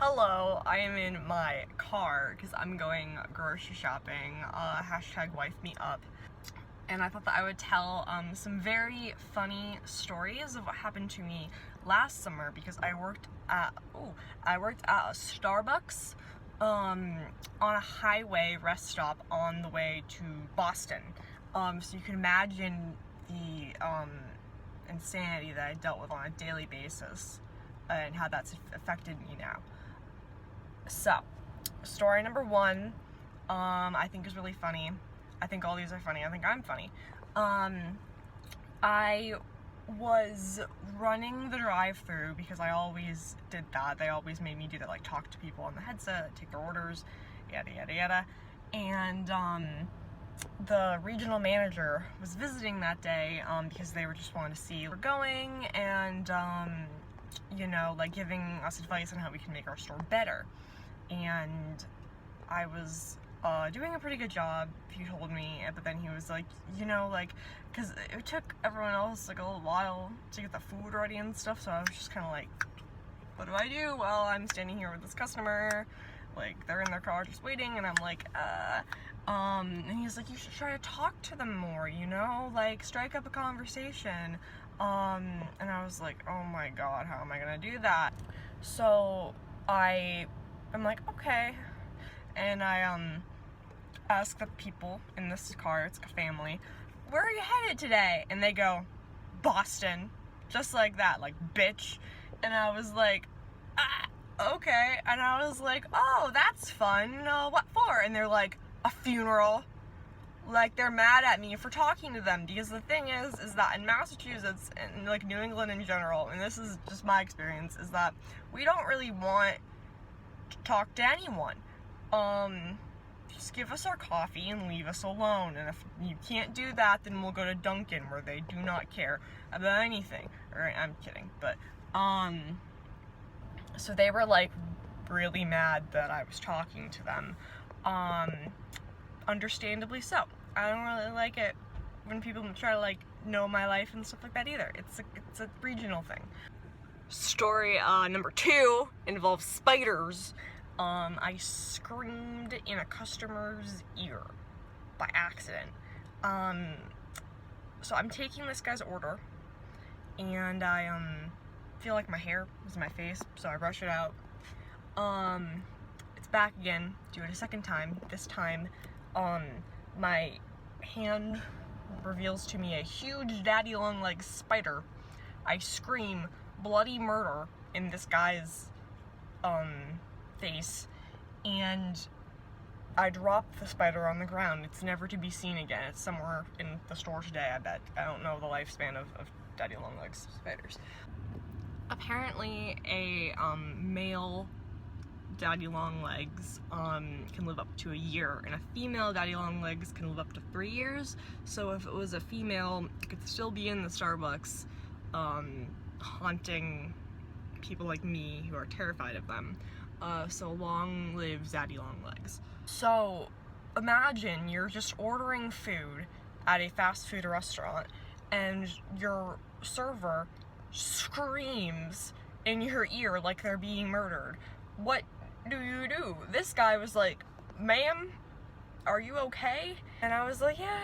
Hello, I am in my car because I'm going grocery shopping, hashtag wife me up. And I thought that I would tell some very funny stories of what happened to me last summer because I worked at a Starbucks on a highway rest stop on the way to Boston. So you can imagine the insanity that I dealt with on a daily basis and how that's affected me now. So, story number one, I think is really funny. I think all these are funny. I think I'm funny. I was running the drive-thru because I always did that. They always made me do that, like talk to people on the headset, take their orders, yada yada yada. And the regional manager was visiting that day because they were just wanting to see where we're going and like giving us advice on how we can make our store better. And I was doing a pretty good job, he told me, but then he was like, because it took everyone else like a little while to get the food ready and stuff, so I was just kind of like, what do I do? Well, I'm standing here with this customer, like, they're in their car just waiting, and I'm like, and he's like, you should try to talk to them more, like, strike up a conversation, and I was like, oh my god, how am I gonna do that? So, I'm like, okay, and I, ask the people in this car, it's a family, where are you headed today? And they go, Boston, just like that, like, bitch, and I was like, okay, and I was like, oh, that's fun, what for? And they're like, a funeral. Like, they're mad at me for talking to them, because the thing is that in Massachusetts, and like New England in general, and this is just my experience, is that we don't really want to talk to anyone. Just give us our coffee and leave us alone, and if you can't do that, then we'll go to Dunkin', where they do not care about anything. Alright, I'm kidding, but, so they were, like, really mad that I was talking to them, understandably so. I don't really like it when people try to, like, know my life and stuff like that either. It's a regional thing. Story, number two involves spiders. I screamed in a customer's ear by accident. So I'm taking this guy's order, and I, feel like my hair is in my face, so I brush it out. It's back again, do it a second time. This time, my hand reveals to me a huge daddy long legs spider. I scream bloody murder in this guy's, face, and I drop the spider on the ground. It's never to be seen again. It's somewhere in the store today, I bet. I don't know the lifespan of daddy long legs spiders. Apparently a male daddy long legs can live up to a year, and a female daddy long legs can live up to 3 years. So if it was a female, it could still be in the Starbucks haunting people like me who are terrified of them. So long live daddy long legs. So imagine you're just ordering food at a fast food restaurant and your server screams in your ear like they're being murdered. What do you do? This guy was like, ma'am, are you okay? And I was like, yeah,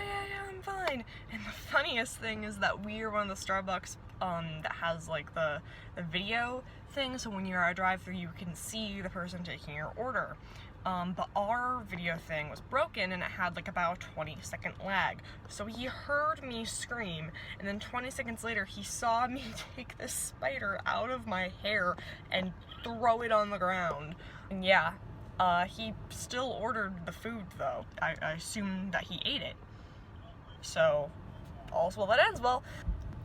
I'm fine. And the funniest thing is that we are one of the Starbucks that has like the video thing, so when you're at a drive-thru you can see the person taking your order. But our video thing was broken and it had like about a 20-second lag. So he heard me scream, and then 20 seconds later he saw me take this spider out of my hair and throw it on the ground. And yeah, he still ordered the food though. I assume that he ate it. So, all's well that ends well.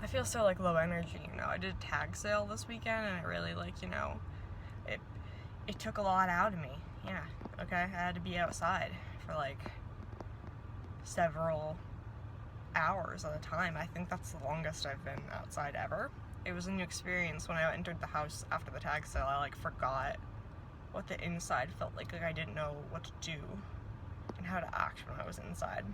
I feel so like low energy, I did a tag sale this weekend and it really it took a lot out of me. Yeah, okay, I had to be outside for like several hours at a time. I think that's the longest I've been outside ever. It was a new experience. When I entered the house after the tag sale, I like forgot what the inside felt like I didn't know what to do and how to act when I was inside.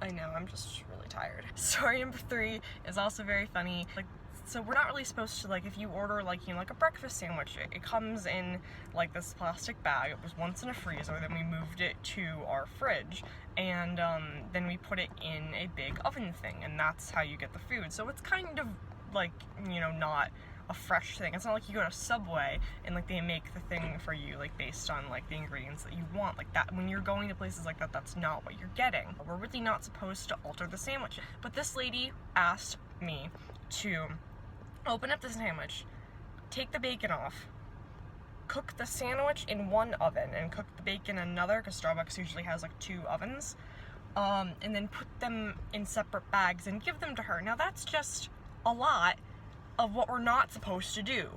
I know, I'm just really tired. Story number 3 is also very funny. Like So we're not really supposed to, like, if you order, like, you know, like a breakfast sandwich, it comes in, like, this plastic bag. It was once in a freezer, then we moved it to our fridge, and then we put it in a big oven thing, and that's how you get the food. So it's kind of, like, you know, not a fresh thing. It's not like you go to Subway and, like, they make the thing for you, like, based on, like, the ingredients that you want. Like, that, when you're going to places like that, that's not what you're getting. We're really not supposed to alter the sandwich. But this lady asked me to open up the sandwich, take the bacon off, cook the sandwich in one oven, and cook the bacon in another, because Starbucks usually has, like, 2 ovens, and then put them in separate bags and give them to her. Now, that's just a lot of what we're not supposed to do.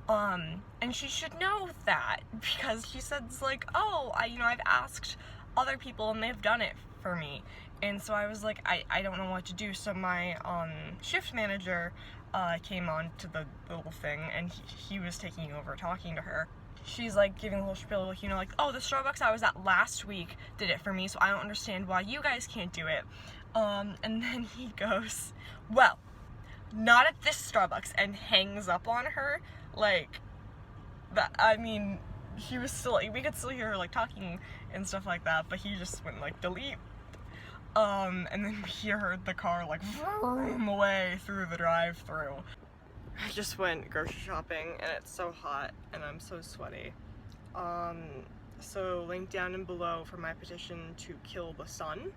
And she should know that, because she said, like, oh, I've asked other people and they've done it for me. And so I was like, I don't know what to do. So my shift manager came on to the little thing, and he was taking over talking to her. She's like giving the whole spiel, like, you know, like, oh, the Starbucks I was at last week did it for me, so I don't understand why you guys can't do it. And then he goes, well, not at this Starbucks, and hangs up on her. Like, that, I mean, he was still, we could still hear her, like, talking and stuff like that, but he just went, like, delete. And then we heard the car, like, vroom away through the drive-thru. I just went grocery shopping, and it's so hot, and I'm so sweaty. So link down and below for my petition to kill the sun,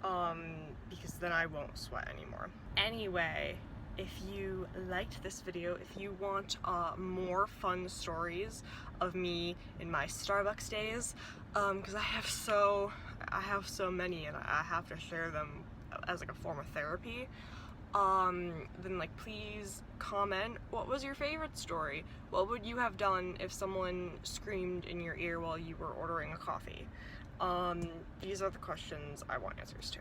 because then I won't sweat anymore. Anyway, if you liked this video, if you want more fun stories of me in my Starbucks days, because I have so many, and I have to share them as, like, a form of therapy, then, like, please comment, what was your favorite story? What would you have done if someone screamed in your ear while you were ordering a coffee? These are the questions I want answers to.